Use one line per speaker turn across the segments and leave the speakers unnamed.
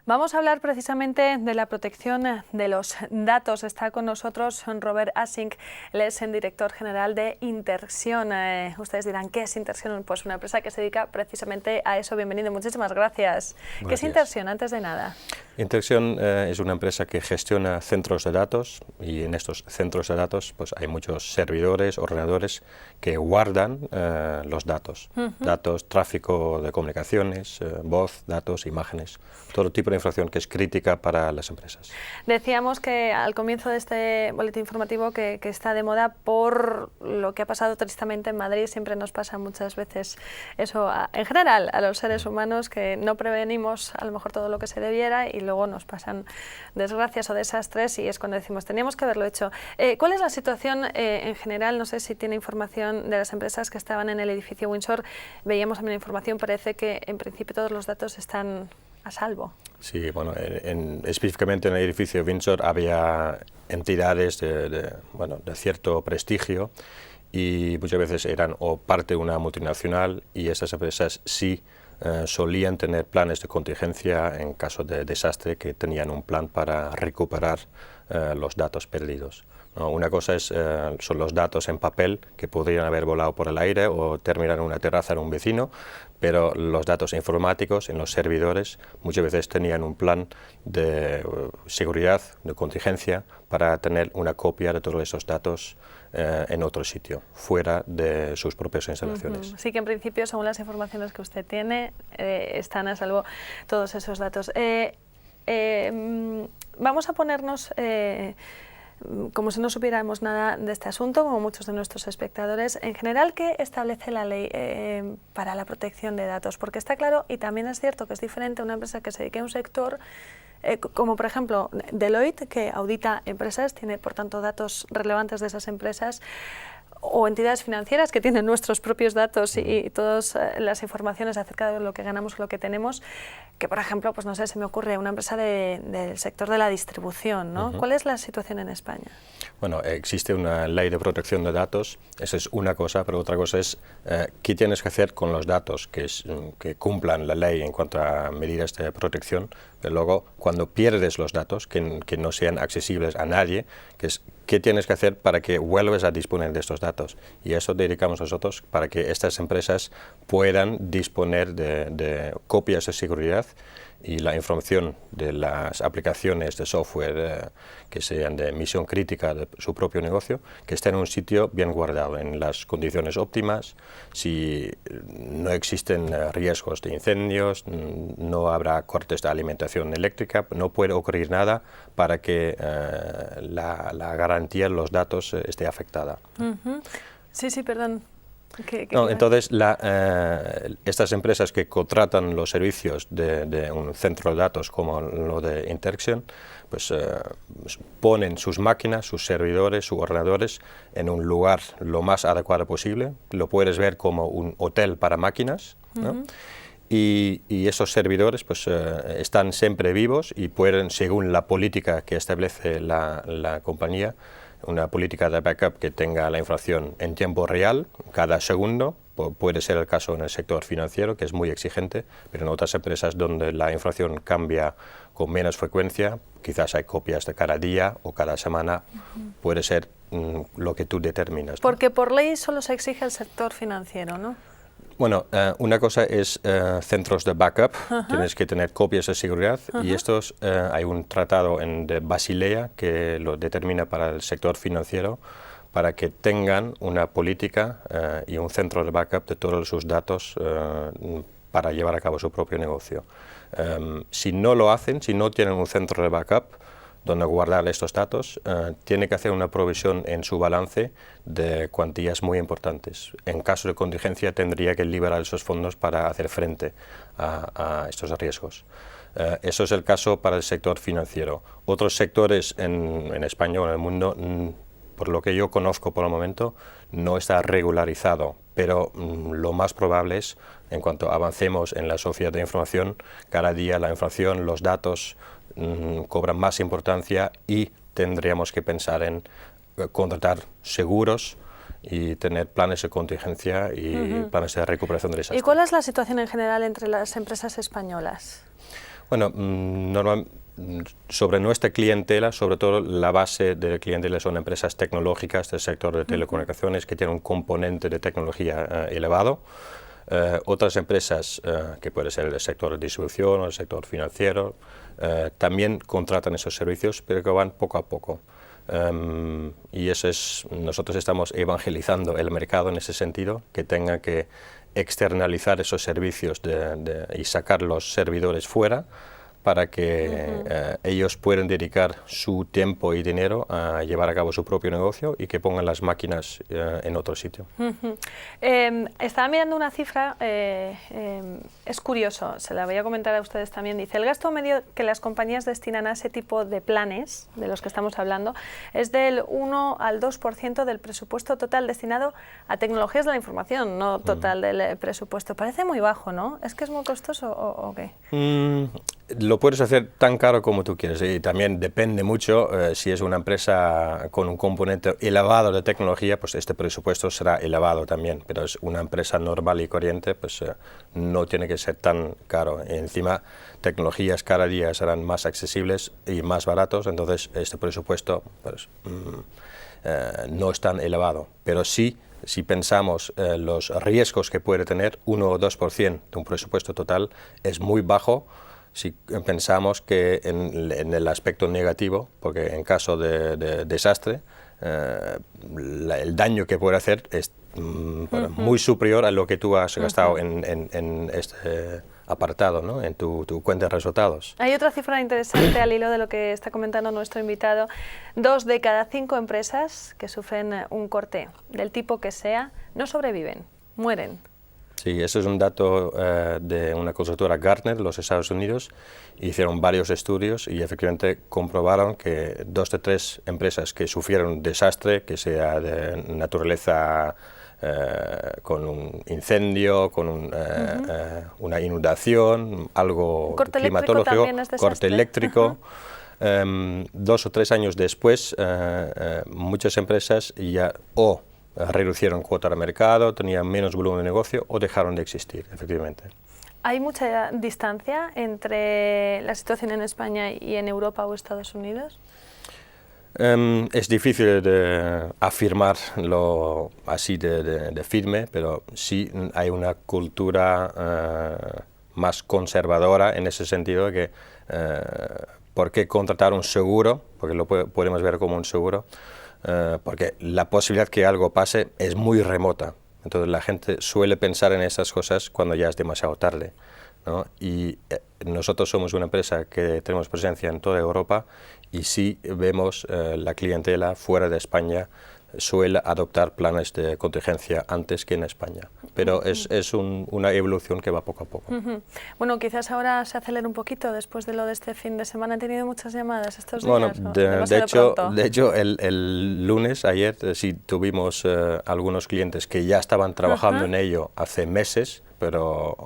Vamos a hablar precisamente de la protección de los datos. Está con nosotros Robert Asink, él es el director general de Interxion. Ustedes dirán, ¿qué es Interxion? Pues una empresa que se dedica precisamente a eso. Bienvenido, muchísimas gracias. ¿Qué es Interxion, antes de nada?
Interxion es una empresa que gestiona centros de datos, y en estos centros de datos pues hay muchos servidores, ordenadores que guardan los datos. Datos, tráfico de comunicaciones, voz, datos, imágenes, todo tipo de información que es crítica para las empresas.
Decíamos que al comienzo de este boletín informativo que está de moda por lo que ha pasado tristemente en Madrid. Siempre nos pasa muchas veces eso en general a los seres humanos, que no prevenimos a lo mejor todo lo que se debiera y luego nos pasan desgracias o desastres, y es cuando decimos teníamos que haberlo hecho. ¿Cuál es la situación en general? No sé si tiene información de las empresas que estaban en el edificio Windsor. Veíamos también información, parece que en principio todos los datos están a salvo.
Sí, bueno, específicamente en el edificio Windsor había entidades de cierto prestigio, y muchas veces eran o parte de una multinacional, y esas empresas sí solían tener planes de contingencia en caso de desastre, que tenían un plan para recuperar los datos perdidos. ¿No? Una cosa son los datos en papel que podrían haber volado por el aire o terminar en una terraza de un vecino, pero los datos informáticos en los servidores muchas veces tenían un plan de seguridad, de contingencia, para tener una copia de todos esos datos en otro sitio, fuera de sus propias instalaciones.
Sí que en principio, según las informaciones que usted tiene, están a salvo todos esos datos. Vamos a ponernos como si no supiéramos nada de este asunto, como muchos de nuestros espectadores. En general, ¿qué establece la ley para la protección de datos? Porque está claro, y también es cierto que es diferente a una empresa que se dedique a un sector, como por ejemplo Deloitte, que audita empresas, tiene por tanto datos relevantes de esas empresas, o entidades financieras que tienen nuestros propios datos y todas las informaciones acerca de lo que ganamos o lo que tenemos, que por ejemplo, pues no sé, se me ocurre una empresa del sector de la distribución, ¿no? ¿Cuál es la situación en España?
Bueno, existe una ley de protección de datos, esa es una cosa, pero otra cosa es qué tienes que hacer con los datos que cumplan la ley en cuanto a medidas de protección, pero luego cuando pierdes los datos, que no sean accesibles a nadie, que es qué tienes que hacer para que vuelvas a disponer de estos datos. Y eso dedicamos nosotros para que estas empresas puedan disponer de copias de seguridad y la información de las aplicaciones de software que sean de misión crítica de su propio negocio, que estén en un sitio bien guardado, en las condiciones óptimas. Si no existen riesgos de incendios, no habrá cortes de alimentación eléctrica, no puede ocurrir nada para que la garantía de los datos esté afectada.
Sí, perdón.
Entonces, estas empresas que contratan los servicios de un centro de datos como lo de Interxion, pues ponen sus máquinas, sus servidores, sus ordenadores en un lugar lo más adecuado posible. Lo puedes ver como un hotel para máquinas, ¿no? Y esos servidores pues están siempre vivos y pueden, según la política que establece la compañía, una política de backup que tenga la información en tiempo real, cada segundo. Puede ser el caso en el sector financiero, que es muy exigente, pero en otras empresas donde la información cambia con menos frecuencia, quizás hay copias de cada día o cada semana, puede ser lo que tú determinas, ¿no?
Porque por ley solo se exige el sector financiero, ¿no?
Bueno, una cosa es centros de backup, tienes que tener copias de seguridad, y estos hay un tratado de Basilea que lo determina para el sector financiero, para que tengan una política y un centro de backup de todos sus datos para llevar a cabo su propio negocio. Si no lo hacen, si no tienen un centro de backup donde guardar estos datos, tiene que hacer una provisión en su balance de cuantías muy importantes. En caso de contingencia tendría que liberar esos fondos para hacer frente a estos riesgos. Eso es el caso para el sector financiero. Otros sectores en España o en el mundo, por lo que yo conozco por el momento, no está regularizado, pero lo más probable es, en cuanto avancemos en la sociedad de información, cada día la información, los datos cobran más importancia, y tendríamos que pensar en contratar seguros y tener planes de contingencia y planes de recuperación de desastres.
¿Y cuál es la situación en general entre las empresas españolas?
Bueno, sobre nuestra clientela, sobre todo la base de la clientela son empresas tecnológicas del sector de telecomunicaciones que tienen un componente de tecnología elevado. Otras empresas, que puede ser el sector de distribución o el sector financiero, también contratan esos servicios, pero que van poco a poco. Y eso es, nosotros estamos evangelizando el mercado en ese sentido, que tenga que externalizar esos servicios y sacar los servidores fuera para que ellos puedan dedicar su tiempo y dinero a llevar a cabo su propio negocio y que pongan las máquinas en otro sitio.
Estaba mirando una cifra, es curioso, se la voy a comentar a ustedes también. Dice, el gasto medio que las compañías destinan a ese tipo de planes, de los que estamos hablando, es del 1 al 2% del presupuesto total destinado a tecnologías de la información, no total del presupuesto. Parece muy bajo, ¿no? ¿Es que es muy costoso o qué?
Lo puedes hacer tan caro como tú quieres y también depende mucho si es una empresa con un componente elevado de tecnología, pues este presupuesto será elevado también, pero es una empresa normal y corriente, pues no tiene que ser tan caro. Y encima, tecnologías cada día serán más accesibles y más baratos, entonces este presupuesto pues, no es tan elevado, pero sí. Si pensamos los riesgos que puede tener, 1 o 2% de un presupuesto total es muy bajo si pensamos que en el aspecto negativo, porque en caso de desastre, el daño que puede hacer es muy superior a lo que tú has gastado en este apartado, ¿no? En tu cuenta de resultados.
Hay otra cifra interesante al hilo de lo que está comentando nuestro invitado. 2 de cada 5 empresas que sufren un corte, del tipo que sea, no sobreviven, mueren.
Sí, eso es un dato de una consultora Gartner, los Estados Unidos. Hicieron varios estudios y efectivamente comprobaron que 2 de 3 empresas que sufrieron un desastre, que sea de naturaleza con un incendio, con una inundación, algo climatológico, corte eléctrico, 2 o 3 años después, muchas empresas ya reducieron cuota de mercado, tenían menos volumen de negocio o dejaron de existir, efectivamente.
¿Hay mucha distancia entre la situación en España y en Europa o Estados Unidos?
Es difícil de afirmarlo así de firme, pero sí hay una cultura más conservadora en ese sentido de que ¿por qué contratar un seguro? Porque lo podemos ver como un seguro. Porque la posibilidad que algo pase es muy remota. Entonces la gente suele pensar en esas cosas cuando ya es demasiado tarde, ¿no? Y nosotros somos una empresa que tenemos presencia en toda Europa y sí vemos la clientela fuera de España suele adoptar planes de contingencia antes que en España, pero es una evolución que va poco a poco.
Bueno, quizás ahora se acelere un poquito después de lo de este fin de semana. ¿Han tenido muchas llamadas estos días?
Bueno, de hecho el lunes, ayer, sí tuvimos algunos clientes que ya estaban trabajando en ello hace meses, pero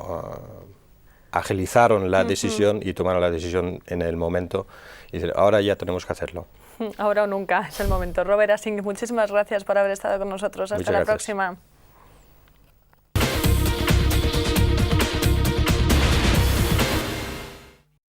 agilizaron la decisión y tomaron la decisión en el momento y dicen, ahora ya tenemos que hacerlo.
Ahora o nunca es el momento. Robert Asing, muchísimas gracias por haber estado con nosotros. Hasta la próxima.